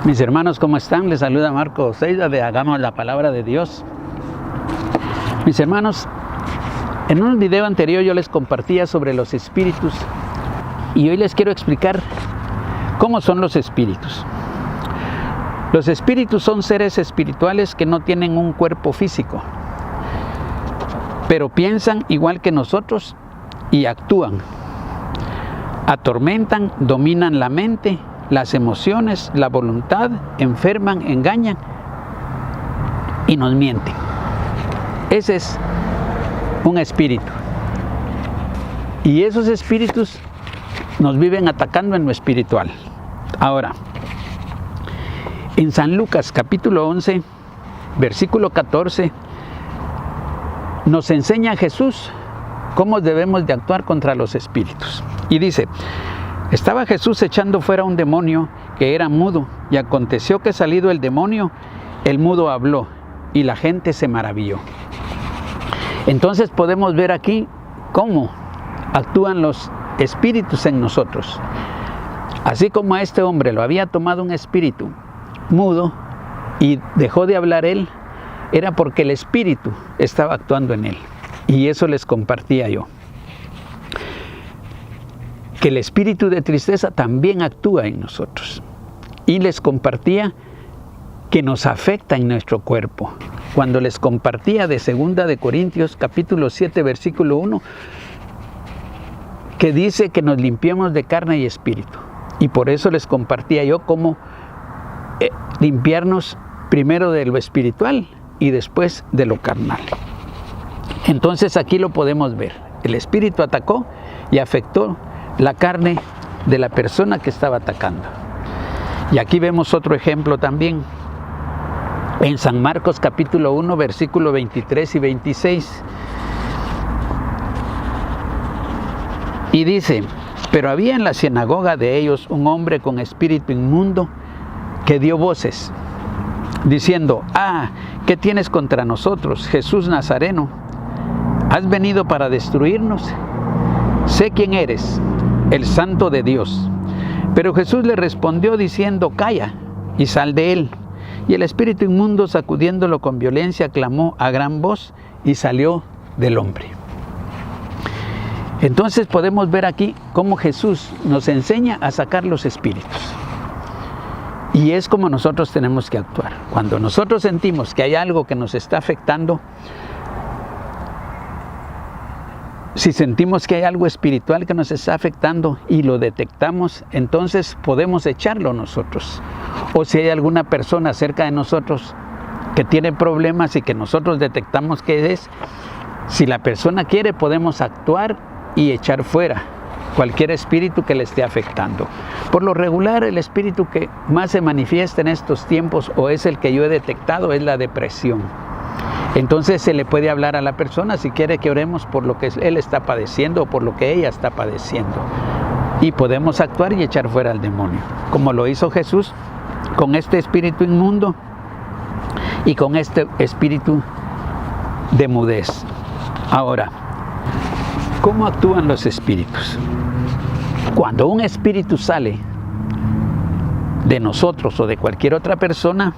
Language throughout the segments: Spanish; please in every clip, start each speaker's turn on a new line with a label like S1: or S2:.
S1: Mis hermanos, ¿cómo están? Les saluda Marco Oseida de Hagamos la Palabra de Dios. Mis hermanos, en un video anterior yo les compartía sobre los espíritus y hoy les quiero explicar cómo son los espíritus. Los espíritus son seres espirituales que no tienen un cuerpo físico, pero piensan igual que nosotros y actúan. Atormentan, dominan la mente, las emociones, la voluntad, enferman, engañan y nos mienten. Ese es un espíritu. Y esos espíritus nos viven atacando en lo espiritual. Ahora, en San Lucas capítulo 11, versículo 14, nos enseña Jesús cómo debemos de actuar contra los espíritus. Y dice: estaba Jesús echando fuera un demonio que era mudo, y aconteció que salido el demonio, el mudo habló, y la gente se maravilló. Entonces podemos ver aquí cómo actúan los espíritus en nosotros. Así como a este hombre lo había tomado un espíritu mudo y dejó de hablar él, era porque el espíritu estaba actuando en él. Y eso les compartía yo. Que el espíritu de tristeza también actúa en nosotros. Y les compartía que nos afecta en nuestro cuerpo. Cuando les compartía de 2 de Corintios capítulo 7 versículo 1, que dice que nos limpiemos de carne y espíritu. Y por eso les compartía yo cómo limpiarnos primero de lo espiritual y después de lo carnal. Entonces aquí lo podemos ver. El espíritu atacó y afectó la carne de la persona que estaba atacando. Y aquí vemos otro ejemplo también. En San Marcos capítulo 1, versículo 23 y 26. Y dice: pero había en la sinagoga de ellos un hombre con espíritu inmundo que dio voces, diciendo: ¿qué tienes contra nosotros, Jesús Nazareno? ¿Has venido para destruirnos? Sé quién eres, el Santo de Dios. Pero Jesús le respondió diciendo: calla y sal de él. Y el espíritu inmundo, sacudiéndolo con violencia, clamó a gran voz y salió del hombre. Entonces podemos ver aquí cómo Jesús nos enseña a sacar los espíritus. Y es como nosotros tenemos que actuar. Cuando nosotros sentimos que hay algo que nos está afectando, si sentimos que hay algo espiritual que nos está afectando y lo detectamos, entonces podemos echarlo nosotros. O si hay alguna persona cerca de nosotros que tiene problemas y que nosotros detectamos que es, si la persona quiere, podemos actuar y echar fuera cualquier espíritu que le esté afectando. Por lo regular, el espíritu que más se manifiesta en estos tiempos, o es el que yo he detectado, es la depresión. Entonces se le puede hablar a la persona si quiere que oremos por lo que él está padeciendo o por lo que ella está padeciendo. Y podemos actuar y echar fuera al demonio, como lo hizo Jesús con este espíritu inmundo y con este espíritu de mudez. Ahora, ¿cómo actúan los espíritus? Cuando un espíritu sale de nosotros o de cualquier otra persona,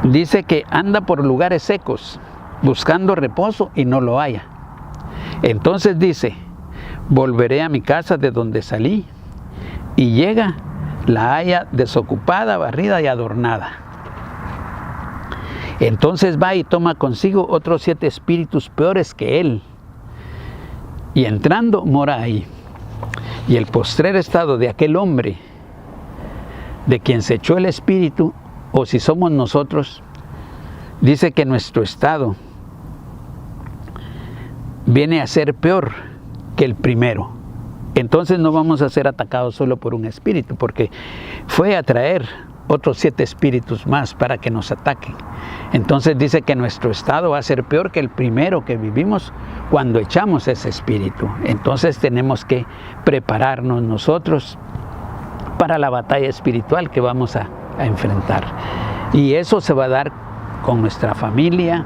S1: dice que anda por lugares secos, buscando reposo y no lo halla. Entonces dice: volveré a mi casa de donde salí, y llega, la halla desocupada, barrida y adornada. Entonces va y toma consigo otros 7 espíritus peores que él, y entrando mora ahí. Y el postrer estado de aquel hombre de quien se echó el espíritu, o si somos nosotros, dice que nuestro estado viene a ser peor que el primero. Entonces no vamos a ser atacados solo por un espíritu, porque fue a traer otros 7 espíritus más para que nos ataquen. Entonces dice que nuestro estado va a ser peor que el primero que vivimos cuando echamos ese espíritu. Entonces tenemos que prepararnos nosotros para la batalla espiritual que vamos a enfrentar. Y eso se va a dar con nuestra familia,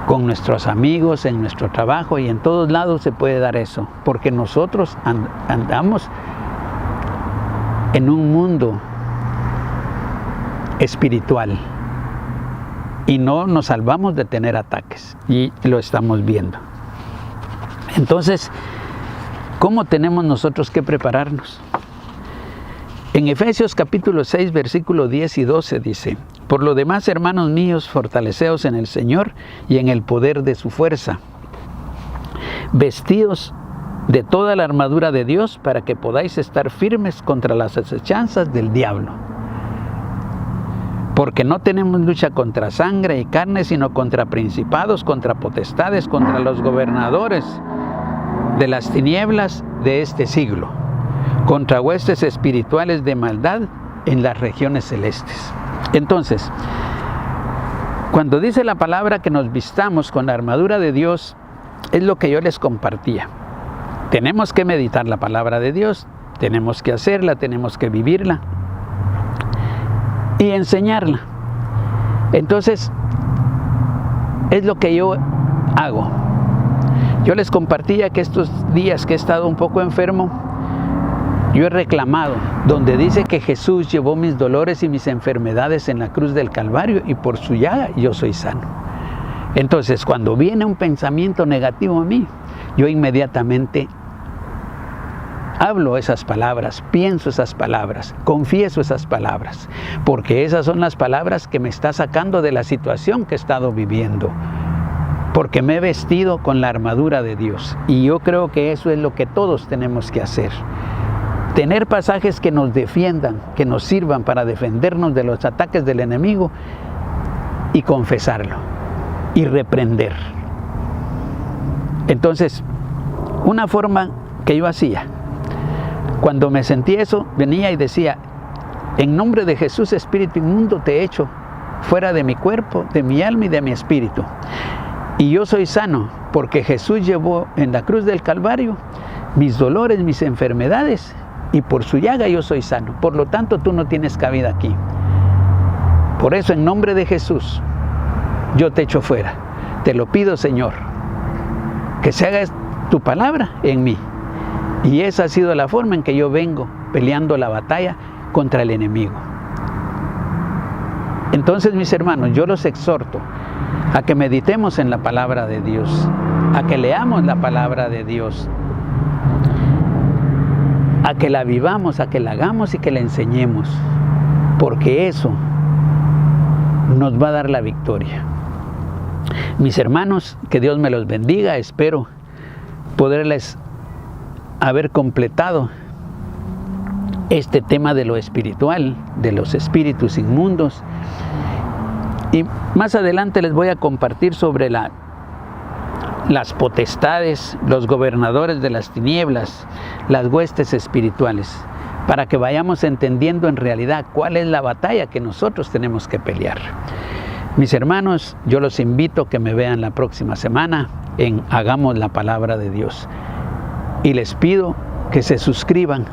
S1: con nuestros amigos, en nuestro trabajo, y en todos lados se puede dar eso, porque nosotros andamos en un mundo espiritual y no nos salvamos de tener ataques, y lo estamos viendo. Entonces, ¿cómo tenemos nosotros que prepararnos? En Efesios capítulo 6, versículos 10 y 12 dice: por lo demás, hermanos míos, fortaleceos en el Señor y en el poder de su fuerza, vestidos de toda la armadura de Dios para que podáis estar firmes contra las acechanzas del diablo. Porque no tenemos lucha contra sangre y carne, sino contra principados, contra potestades, contra los gobernadores de las tinieblas de este siglo, contra huestes espirituales de maldad en las regiones celestes. Entonces, cuando dice la palabra que nos vistamos con la armadura de Dios, es lo que yo les compartía. Tenemos que meditar la palabra de Dios, tenemos que hacerla, tenemos que vivirla y enseñarla. Entonces, es lo que yo hago. Yo les compartía que estos días que he estado un poco enfermo, yo he reclamado, donde dice que Jesús llevó mis dolores y mis enfermedades en la cruz del Calvario y por su llaga yo soy sano. Entonces, cuando viene un pensamiento negativo a mí, yo inmediatamente hablo esas palabras, pienso esas palabras, confieso esas palabras, porque esas son las palabras que me está sacando de la situación que he estado viviendo, porque me he vestido con la armadura de Dios, y yo creo que eso es lo que todos tenemos que hacer. Tener pasajes que nos defiendan, que nos sirvan para defendernos de los ataques del enemigo y confesarlo y reprender. Entonces, una forma que yo hacía, cuando me sentí eso, venía y decía: en nombre de Jesús, espíritu inmundo, te echo fuera de mi cuerpo, de mi alma y de mi espíritu. Y yo soy sano, porque Jesús llevó en la cruz del Calvario mis dolores, mis enfermedades, y por su llaga yo soy sano. Por lo tanto, tú no tienes cabida aquí. Por eso, en nombre de Jesús, yo te echo fuera. Te lo pido, Señor, que se haga tu palabra en mí. Y esa ha sido la forma en que yo vengo peleando la batalla contra el enemigo. Entonces, mis hermanos, yo los exhorto a que meditemos en la palabra de Dios, a que leamos la palabra de Dios, a que la vivamos, a que la hagamos y que la enseñemos, porque eso nos va a dar la victoria. Mis hermanos, que Dios me los bendiga. Espero poderles haber completado este tema de lo espiritual, de los espíritus inmundos, y más adelante les voy a compartir sobre las potestades, los gobernadores de las tinieblas, las huestes espirituales, para que vayamos entendiendo en realidad cuál es la batalla que nosotros tenemos que pelear. Mis hermanos, yo los invito a que me vean la próxima semana en Hagamos la Palabra de Dios, y les pido que se suscriban